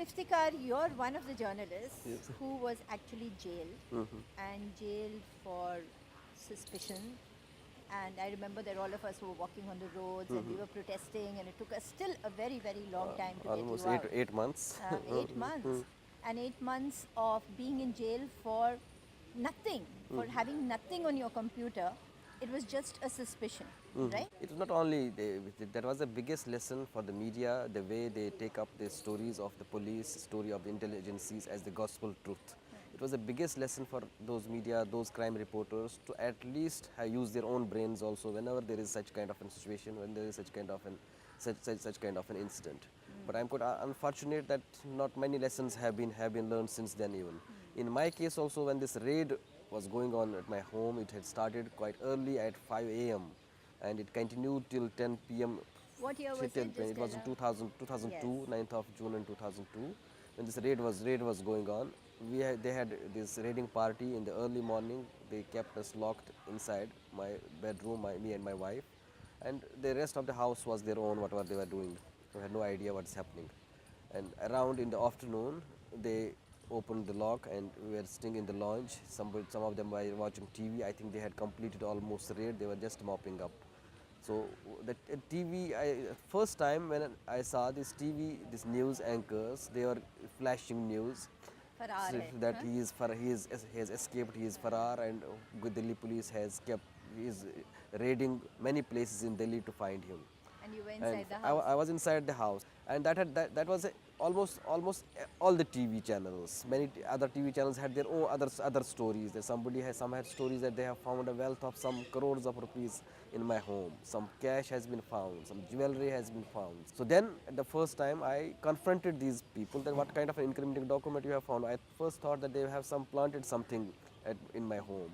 Iftikhar, you're one of the journalists Yes. who was actually jailed and jailed for suspicion. And I remember that all of us were walking on the roads and we were protesting, and it took us still a very, very long time to get Almost you out. 8 months. 8 months. And 8 months of being in jail for nothing, for having nothing on your computer. It was just a suspicion, right? It was not only, that was the biggest lesson for the media, the way they take up the stories of the police, story of the intelligencies as the gospel truth. It was the biggest lesson for those media, those crime reporters to at least use their own brains also whenever there is such kind of a situation, when there is such kind of an such kind of an incident. But I'm quite unfortunate that not many lessons have been learned since then even. In my case also, when this raid was going on at my home, it had started quite early at 5 a.m. and it continued till 10 p.m. What year Till was it? Just it was tell in us. 2000, Yes. 2002, 9th of June in 2002, when this raid was going on. They had this raiding party in the early morning. They kept us locked inside my bedroom, me and my wife, and the rest of the house was their own, whatever they were doing. We had no idea what's happening. And around in the afternoon, they opened the lock and we were sitting in the lounge. Some of them were watching TV. I think they had completed almost the raid. They were just mopping up. So the TV, first time when I saw this TV, these news anchors, they were flashing news, Farar so hai. that Huh? he has escaped, he is Farar, and Delhi police has kept, he is raiding many places in Delhi to find him. And you were And inside the house. I was inside the house, and that was almost all the TV channels. Many other TV channels had their own other stories. That some had stories that they have found a wealth of some crores of rupees in my home. Some cash has been found. Some jewelry has been found. So then, the first time I confronted these people, that what kind of an incriminating document you have found. I first thought that they have planted something in my home.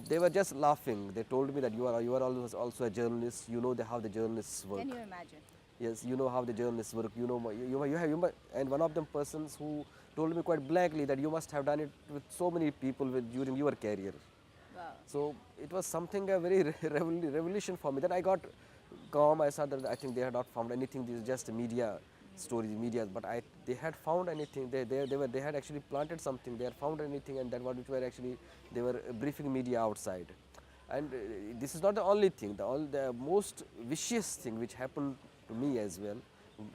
They were just laughing. They told me that you are also a journalist. You know how the journalists Can you work. imagine? Yes, you know how the journalists work. You know and one of them persons who told me quite blankly that you must have done it with so many people during your career. Wow. So it was something a very revolution for me. Then I got calm. I saw that I think they had not found anything. This is just media stories, media. But they had found anything. They had actually planted something. They had found anything, and that what which were actually they were briefing media outside. And this is not the only thing. The most vicious thing which happened to me as well,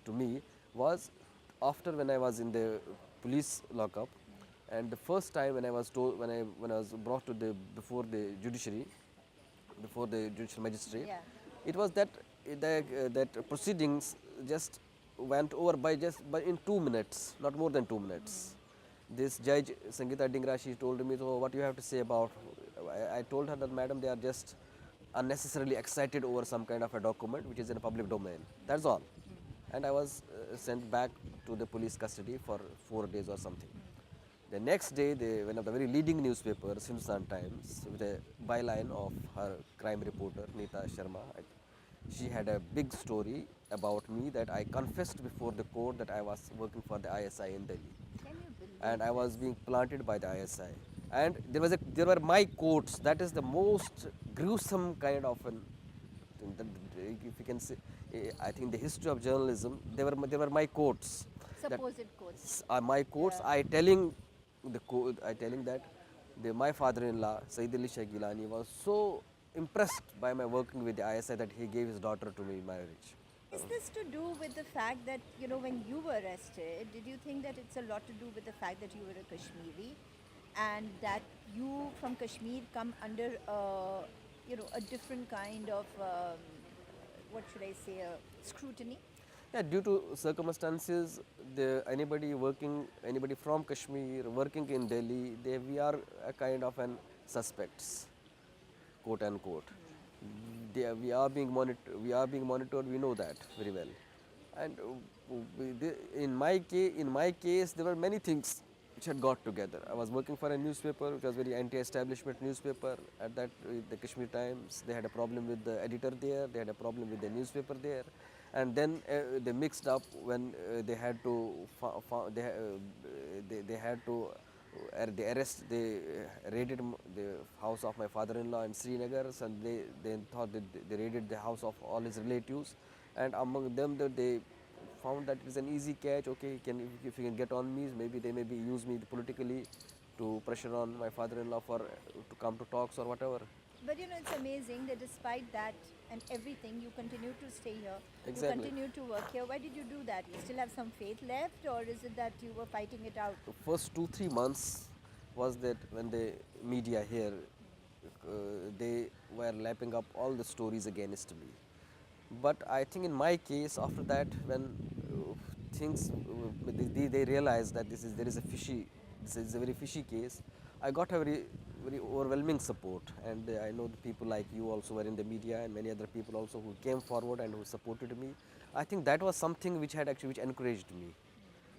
to me, was after when I was in the police lockup, and the first time when I was told when I was brought to the before the judicial magistrate, Yeah. it was that that proceedings just went over by in 2 minutes, not more than 2 minutes. This judge Sangeeta Dingra, she told me, so what you have to say about? I told her that, madam, they are just unnecessarily excited over some kind of a document which is in a public domain. That's all. And I was sent back to the police custody for 4 days or something. The next day, one of the very leading newspapers, Hindustan Times, with a byline of her crime reporter, Neeta Sharma, she had a big story about me that I confessed before the court that I was working for the ISI in Delhi, Can you and believe I was this? being planted by the ISI. And there were my quotes. That is the most gruesome kind of an thing. If you can say, I think the history of journalism, there were my quotes. That Supposed quotes. are my quotes. Yeah. I telling that my father-in-law Said Ali Sheikh Gilani was so impressed by my working with the ISI that he gave his daughter to me in marriage. Is this to do with the fact that, when you were arrested, did you think that it's a lot to do with the fact that you were a Kashmiri and that you from Kashmir come under, a different kind of, what should I say, scrutiny? Yeah, due to circumstances, anybody from Kashmir working in Delhi, we are a kind of an suspects, quote unquote. We are being monitored. We know that very well. And in my case, there were many things which had got together. I was working for a newspaper which was very anti-establishment newspaper at that, the Kashmir Times. They had a problem with the editor there. They had a problem with the newspaper there, and then they mixed up when they had to they had to they raided the house of my father-in-law in Srinagar, and they thought that they raided the house of all his relatives, and among them that they found that it is an easy catch. Okay, if he can get on me, maybe they maybe use me politically to pressure on my father-in-law for to come to talks or whatever. But it's amazing that despite that and everything, you continue to stay here. You Exactly. continue to work here. Why did you do that? You still have some faith left, or is it that you were fighting it out? The first 2-3 months was that when the media here they were lapping up all the stories against me. But I think in my case, after that, when things they realized that there is a fishy, this is a very fishy case, I got a very overwhelming support, and I know the people like you also were in the media, and many other people also who came forward and who supported me. I think that was something which had actually which encouraged me.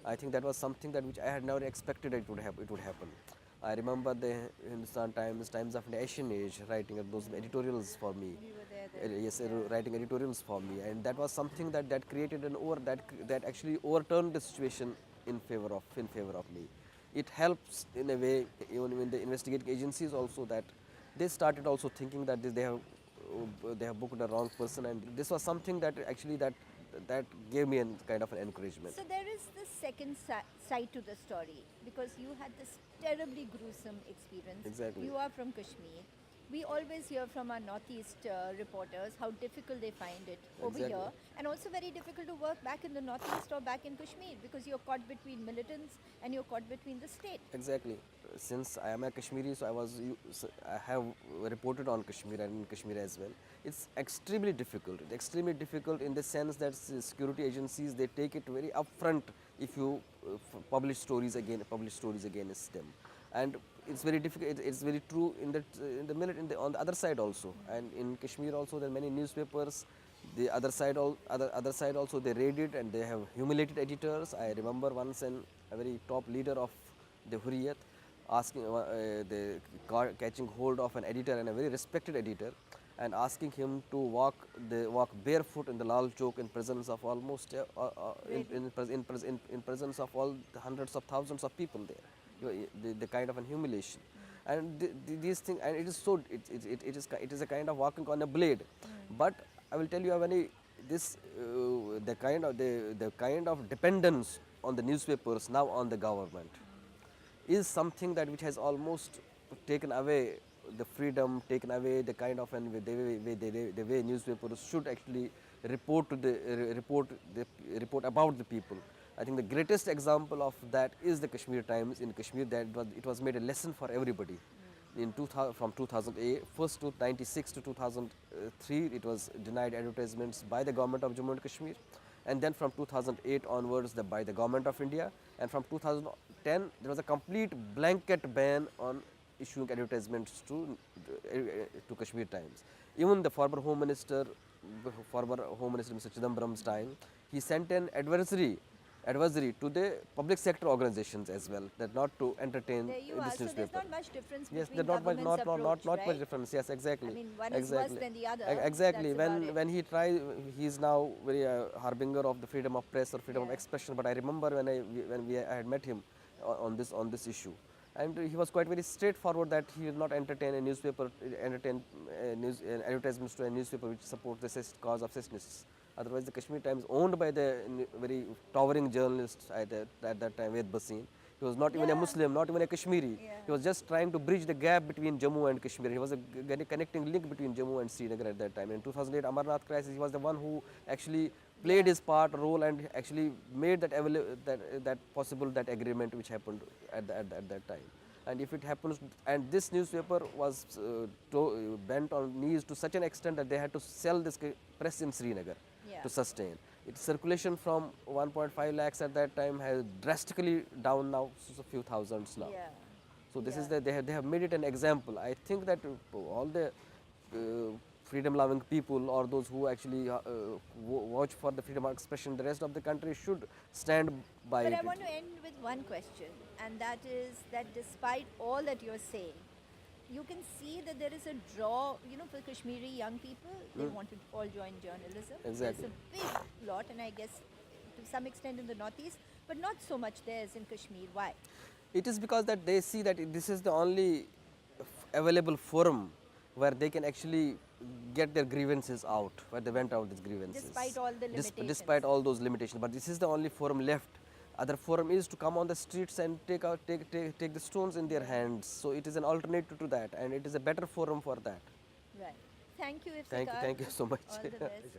I think that was something that which I had never expected it would happen. It would happen. I remember the Hindustan Times of the Asian Age, writing those editorials for me. We were there then. Yes, writing editorials for me, and that was something that created that actually overturned the situation in favor of me. It helps in a way, even when the investigating agencies also, that they started also thinking that they have booked the wrong person, and this was something that actually that gave me a kind of an encouragement. So there is the second side to the story, because you had this terribly gruesome experience. Exactly. You are from Kashmir. We always hear from our Northeast reporters how difficult they find it over Exactly. here, and also very difficult to work back in the Northeast or back in Kashmir, because you're caught between militants and you're caught between the state. Exactly. Since I am a Kashmiri, so I have reported on Kashmir and in Kashmir as well. It's extremely difficult. It's extremely difficult in the sense that security agencies, they take it very upfront if you publish stories against them, and it's very difficult. It's very true in that on the other side also, and in Kashmir also there are many newspapers. The other side also, they raided and they have humiliated editors. I remember once a very top leader of the Hurriyat asking catching hold of an editor, and a very respected editor, and asking him to walk barefoot in the Lal Chowk in presence of almost in presence of all the hundreds of thousands of people there. The kind of an humiliation, and these things, and it is so it is a kind of walking on a blade. But I will tell you, this the kind of dependence on the newspapers now on the government is something that which has almost taken away the freedom, taken away the kind of the way newspapers should actually report about the people. I think the greatest example of that is the Kashmir Times in Kashmir. That it was made a lesson for everybody. In 2000, from 2008, first to 96 to 2003, it was denied advertisements by the government of Jammu and Kashmir, and then from 2008 onwards by the government of India, and from 2010 there was a complete blanket ban on issuing advertisements to Kashmir Times. Even the former Home Minister Mr. Chidambaram's time, he sent an advisory to the public sector organizations as well, that not to entertain There you this are. So newspaper. there's not much difference Yes, between they're not much, government's approach, not right? much difference. Yes, exactly. I mean, one is worse than the other. Exactly. That's about it. When he is now very harbinger of the freedom of press or freedom of Yeah. expression. But I remember when I had met him on this issue, and he was quite very straightforward that he will not entertain a newspaper, advertisements to a newspaper which supports the cause of cessionists. Otherwise, the Kashmir Times, owned by the very towering journalist at that time, Ved Bhasin, he was not even a Yeah. Muslim, not even a Kashmiri. Yeah. He was just trying to bridge the gap between Jammu and Kashmir. He was a connecting link between Jammu and Srinagar at that time. In 2008 Amarnath crisis, he was the one who actually played his role, and actually made that possible, that agreement which happened at that time. And if it happens, and this newspaper was bent on knees to such an extent that they had to sell this press in Srinagar Yeah. to sustain. Its circulation from 1.5 lakhs at that time has drastically down now, so a few thousands now. Yeah. So this is Yeah. they have made it an example. I think that all the freedom-loving people, or those who actually watch for the freedom of expression, the rest of the country should stand by But it. I want to end with one question, and that is that despite all that you're saying, you can see that there is a draw, for Kashmiri young people. They want to all join journalism. Exactly. There's a big lot, and I guess to some extent in the Northeast, but not so much there as in Kashmir. Why? It is because that they see that this is the only available forum where they can actually get their grievances out, where they went out these grievances. Despite all the limitations. Despite all those limitations. But this is the only forum left. Other forum is to come on the streets and take the stones in their hands. So it is an alternative to that, and it is a better forum for that. Right. Thank you, Iftikhar. Thank you so much. All the best.